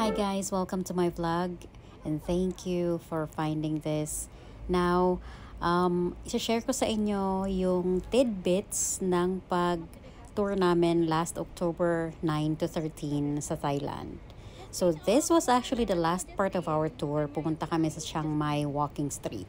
Hi guys, welcome to my vlog and thank you for finding this. Now, isa-share ko sa inyo yung tidbits ng pag-tour namin last October 9 to 13 sa Thailand. So this was actually the last part of our tour. Pumunta kami sa Chiang Mai Walking Street.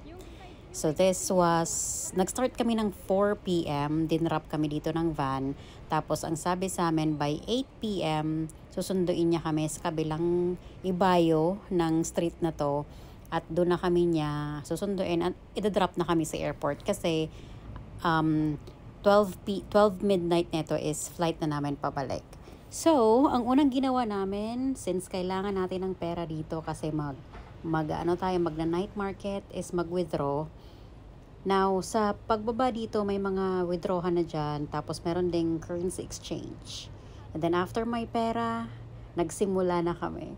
So this was, nag-start kami ng 4 p.m. Dinrap kami dito ng van. Tapos ang sabi sa amin by 8 p.m. susunduin niya kami sa kabilang ibayo ng street na to. At doon na kami niya susunduin at idadrop na kami sa airport. Kasi 12 midnight neto is flight na namin pabalik. So, ang unang ginawa namin, since kailangan natin ng pera dito kasi magna-night market is mag-withdraw. Now, sa pagbaba dito, may mga withdrawhan na dyan. Tapos, meron ding currency exchange. And then, after may pera, nagsimula na kami.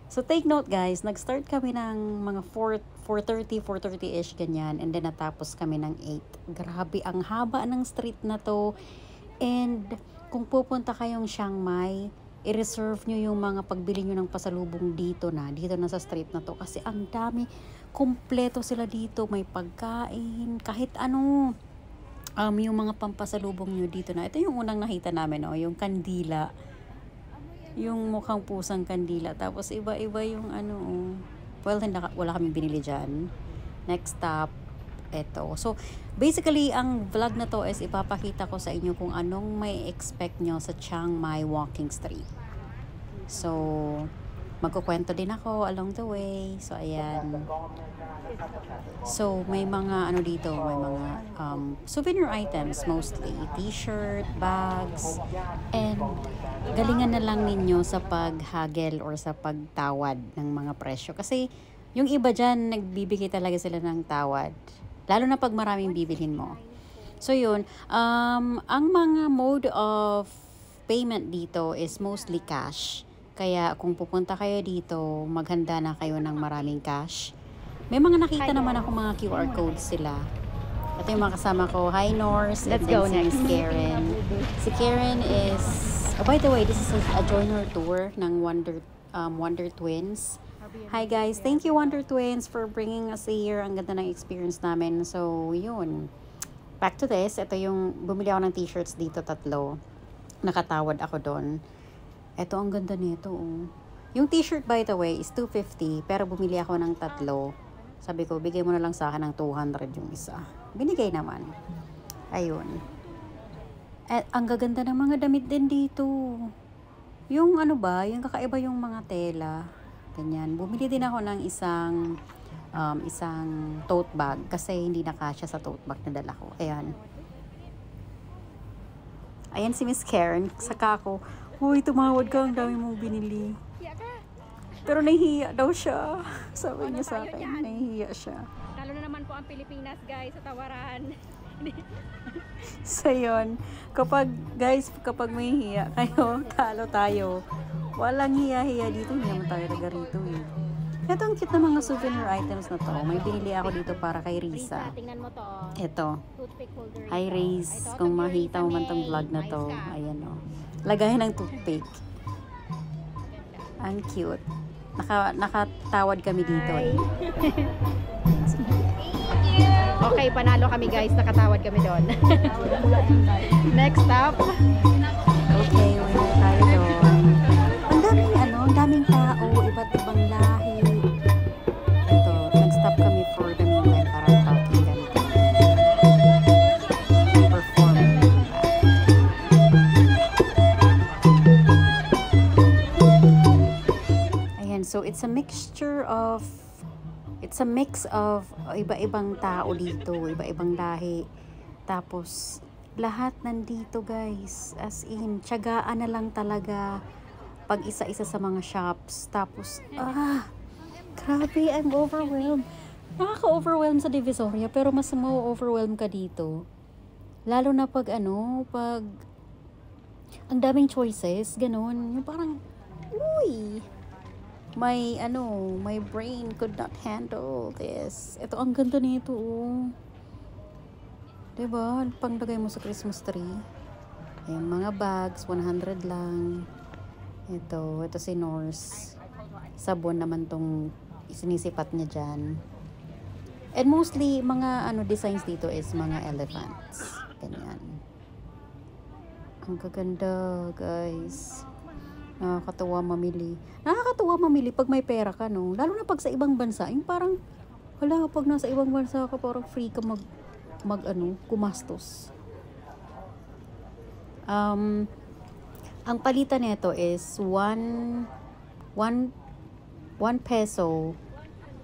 So, take note guys, nag-start kami ng mga 4:30-ish ganyan. And then, natapos kami ng 8. Grabe, ang haba ng street na to. And, kung pupunta kayong Chiang Mai, i-reserve nyo yung mga pagbili nyo ng pasalubong dito na sa street na to. Kasi ang dami, kumpleto sila dito. May pagkain, kahit ano. Yung mga pampasalubong nyo dito na. Ito yung unang nakita namin, yung kandila. Yung mukhang pusang kandila. Tapos iba-iba yung well, wala kaming binili dyan. Next stop, eto. So, basically, ang vlog na to is ipapakita ko sa inyo kung anong may expect nyo sa Chiang Mai Walking Street. So, magkukwento din ako along the way. So, ayan. So, may mga dito, may mga souvenir items mostly. T-shirt, bags, and galingan na lang ninyo sa paghagel or sa pagtawad ng mga presyo. Kasi, yung iba dyan, nagbibigay talaga sila ng tawad. Lalo na pag maraming bibilhin mo. So yun, ang mga mode of payment dito is mostly cash. Kaya kung pupunta kayo dito, maghanda na kayo ng maraming cash. May mga nakita naman ako mga QR codes sila. Ito yung mga kasama ko. Hi Norse. Let's go next. Si Karen. Si Karen is, by the way, this is a joiner tour ng Wonder Twins. Hi guys, thank you Wonder Twins for bringing us here. Ang ganda ng experience namin. So, yun. Back to this. Ito yung, bumili ako ng t-shirts dito, 3. Nakatawad ako doon. Ito, ang ganda nito. Yung t-shirt by the way is $250, pero bumili ako ng 3. Sabi ko, bigay mo na lang sa akin ng $200 yung isa. Binigay naman. Ayun. At ang gaganda ng mga damit din dito. Yung yung kakaiba yung mga tela. Ganyan. Bumili din ako ng isang tote bag kasi hindi nakasya sa tote bag na dala ko. Ayan. Ayan si Miss Karen. Saka ako, uy, tumawad ka, ang dami mong binili. Pero nahihiya daw siya. Sabi niya sa akin, nahihiya siya. Lalo na naman po ang Pilipinas, guys, sa tawaran. So yun, kapag may hiya kayo, talo tayo. Walang hiya-hiya dito, hindi naman tayo taga rito eh. Ito ang cute na mga souvenir items na to. May binili ako dito para kay Risa. Tingnan mo to. Ito. Toothpick holder. Hi Riz, kung makita mo man tong vlog na to. Ayan o. Lagayan ng toothpick. Ang cute. Nakatawad kami dito eh. Okay, panalo kami guys. Nakatawad kami doon. Next stop. Okay, wala tayo doon. Ang daming tao, iba't ibang lahi. Ito, nag-stop kami for the meantime para talking ganito. Perform. Ayan, so it's a mix of iba-ibang tao dito, iba-ibang lahi. Tapos, lahat nandito guys. As in, tiyagaan na lang talaga pag isa-isa sa mga shops. Tapos, grabe, I'm overwhelmed. Nakaka-overwhelm sa Divisoria, pero mas ma-overwhelm ka dito. Lalo na pag ang daming choices, ganun. Yung parang, uy, my brain could not handle this. Ito, ang ganda nito, Diba? Panglagay mo sa Christmas tree. Ayan, mga bags, 100 lang. Ito si Norse. sabon naman tong sinisipat niya dyan. And mostly, mga designs dito is mga elephants. Ganyan. Ang gaganda, guys. Nakakatuwa mamili. Nakakatuwa mamili pag may pera ka, no? Lalo na pag sa ibang bansa. Yung parang, hala, pag nasa ibang bansa ka, parang free ka gumastos. Ang palitan nito is 1 peso.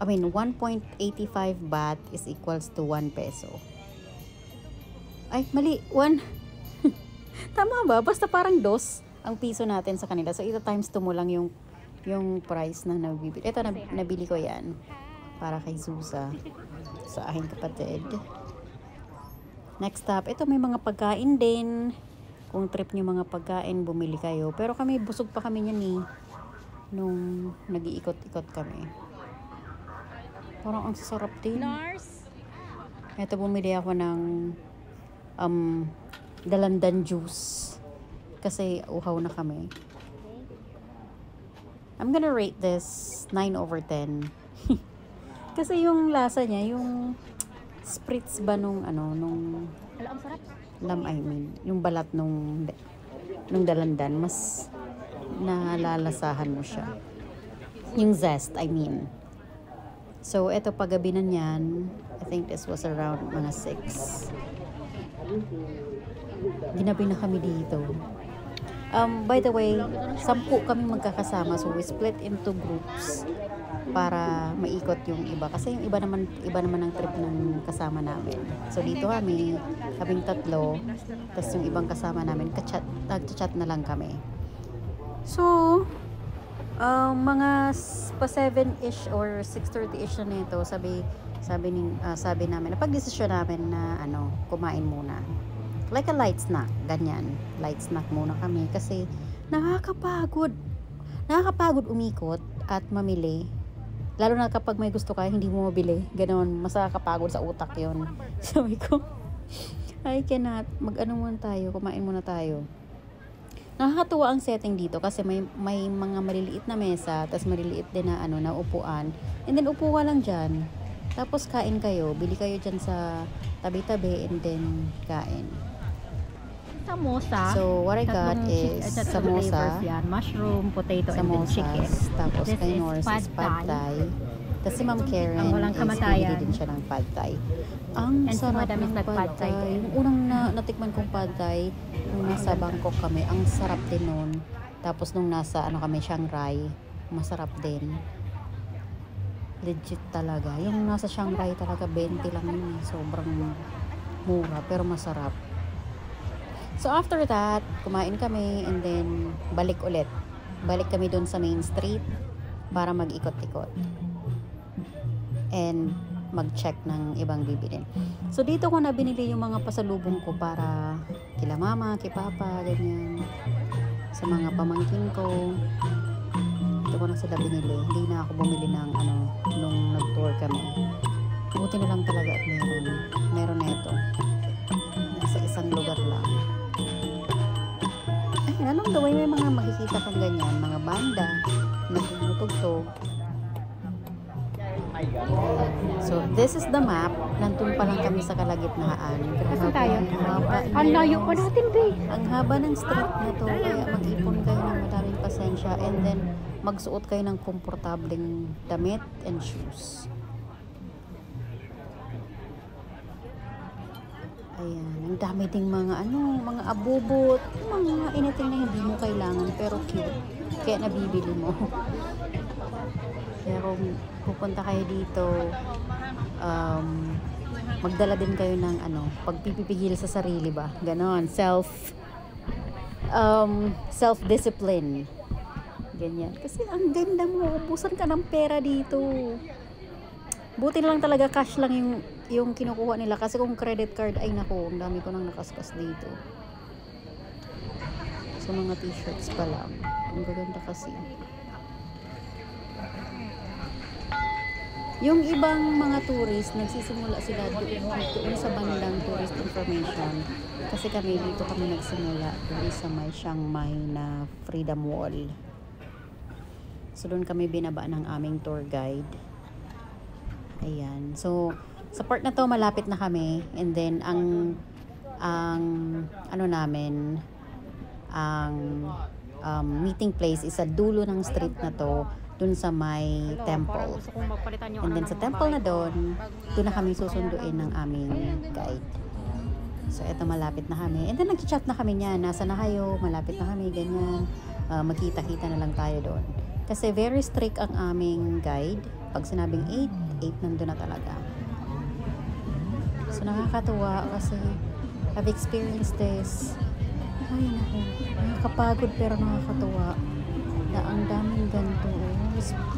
1.85 baht is equals to 1 peso. Ay, mali. 1. Tama ba? Basta parang 2 ang piso natin sa kanila. So, ito times 2 mo lang yung price na nabibili. Ito, nabili ko yan. Para kay Zusa. Sa aking kapatid. Next up, ito may mga pagkain din. Kung trip nyo mga pagkain, bumili kayo. Pero kami, busog pa kami niyan eh. Nung nag-iikot-ikot kami. Parang ang sasarap din. Ito, bumili ako ng dalandan juice. Kasi uhaw na kami. I'm gonna rate this 9 over 10. Kasi yung lasa niya, yung spritz ba nung yung balat nung dalandan, mas nalalasahan mo siya. Yung zest, So, eto paggabi na niyan, I think this was around mga 6. Ginabi na kami dito. By the way, 10 kami magkakasama. So, we split into groups para maikot yung iba. Kasi yung iba naman ang trip ng kasama namin. So, dito kaming 3. Tapos yung ibang kasama namin, nag-chat na lang kami. So, mga pa 7-ish or 6:30-ish na nito, sabi namin, napag-desisyon namin na kumain muna. Like a light snack, ganyan. Light snack muna kami kasi nakakapagod umikot at mamili. Lalo na kapag may gusto ka, hindi mo mabili. Ganon, mas nakakapagod sa utak yon. Sabi ko, I cannot. Kumain muna tayo. Nakakatuwa ang setting dito kasi may mga maliliit na mesa, tapos maliliit din na upuan. And then upo ka lang dyan. Tapos kain kayo, bili kayo dyan sa tabi-tabi and then kain. Samosa. So, what I got is samosa, mushroom, potato, and then chicken. Tapos kay Norris is pad thai. Tapos si Ma'am Karen is bili din siya ng pad thai. Ang sarap ng pad thai. Yung unang natikman kong pad thai, nung nasa Bangkok kami, ang sarap din nun. Tapos nung nasa kami, Shanghai, masarap din. Legit talaga. Yung nasa Shanghai talaga, 20 lang yun. Sobrang mura, pero masarap. So after that, kumain kami and then balik ulit. Balik kami dun sa main street para mag-ikot-ikot. And mag-check ng ibang bibilin. So dito ko na binili yung mga pasalubong ko para kila mama, kay papa, ganyan. Sa mga pamangkin ko. Dito ko na sila binili. Hindi na ako bumili ng nung nag-tour kami. Buti na lang talaga at meron na ito. Nasa isang lugar lang. Ay, along the way may mga makikita kang ganyan, mga banda, nagtutugtog. So, this is the map. Nandun pa lang kami sa kalagitnaan. Kasi tayo. Ang layo pa natin, babe. Ang haba ng street na to. Kaya mag-ipon kayo ng madaming pasensya. And then, magsuot kayo ng komportableng damit and shoes. Ayan. Ang dami ding mga mga abubot. Mga anything na hindi mo kailangan pero cute. Kaya nabibili mo. Kaya kung pupunta kayo dito, magdala din kayo ng pagpipigil sa sarili ba? Ganon. Self-discipline. Ganyan. Kasi ang ganda mo. Ubusan ka ng pera dito. Buti na lang talaga cash lang yung kinukuha nila. Kasi kung credit card, ay naku, ang dami ko nang nakaskas dito. So, mga t-shirts pa lang. Ang gaganda kasi. Yung ibang mga tourist, nagsisimula sila doon sa bandang tourist information. Kasi dito kami nagsimula doon sa may Chiang Mai na Freedom Wall. So, doon kami binaba ng aming tour guide. Ayan. So, sa part na to, malapit na kami. And then, ang ano namin, ang meeting place is sa dulo ng street na to, dun sa may temple. And then, sa temple na doon na kami susunduin ng aming guide. So, eto, malapit na kami. And then, nag-chat na kami niya. Nasa na kayo? Malapit na kami, ganyan. Magkita-kita na lang tayo doon. Kasi very strict ang aming guide. Pag sinabing 8 nandun na talaga. So, nakakatuwa kasi I've experienced this. Ay, naku. Nakakapagod pero nakakatuwa na ang daming ganito.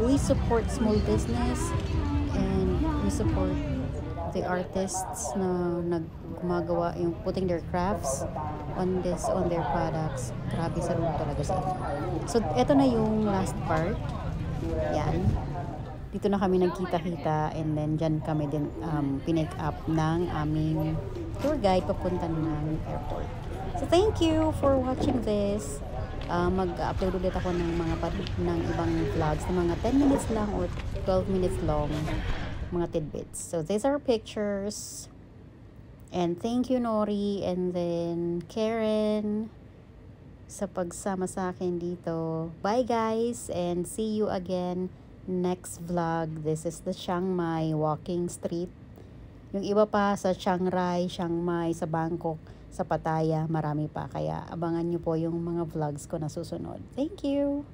We support small business and we support the artists na gumagawa yung putting their crafts on their products. Grabe, salud talaga sa inyo. So, eto na yung last part. Yan. Dito na kami nagkita-kita and then dyan kami din pinick up ng aming tour guide papunta ng airport. So, thank you for watching this. Mag-upload ulit ako ng ng ibang vlogs na mga 10 minutes lang or 12 minutes long, mga tidbits. So, these are pictures. And thank you, Nori, and then Karen, sa pagsama sa akin dito. Bye, guys, and see you again next vlog. This is the Chiang Mai walking street. Yung iba pa sa Chiang Rai, Chiang Mai, sa Bangkok, sa Pattaya, marami pa. Kaya abangan nyo po yung mga vlogs ko na susunod. Thank you!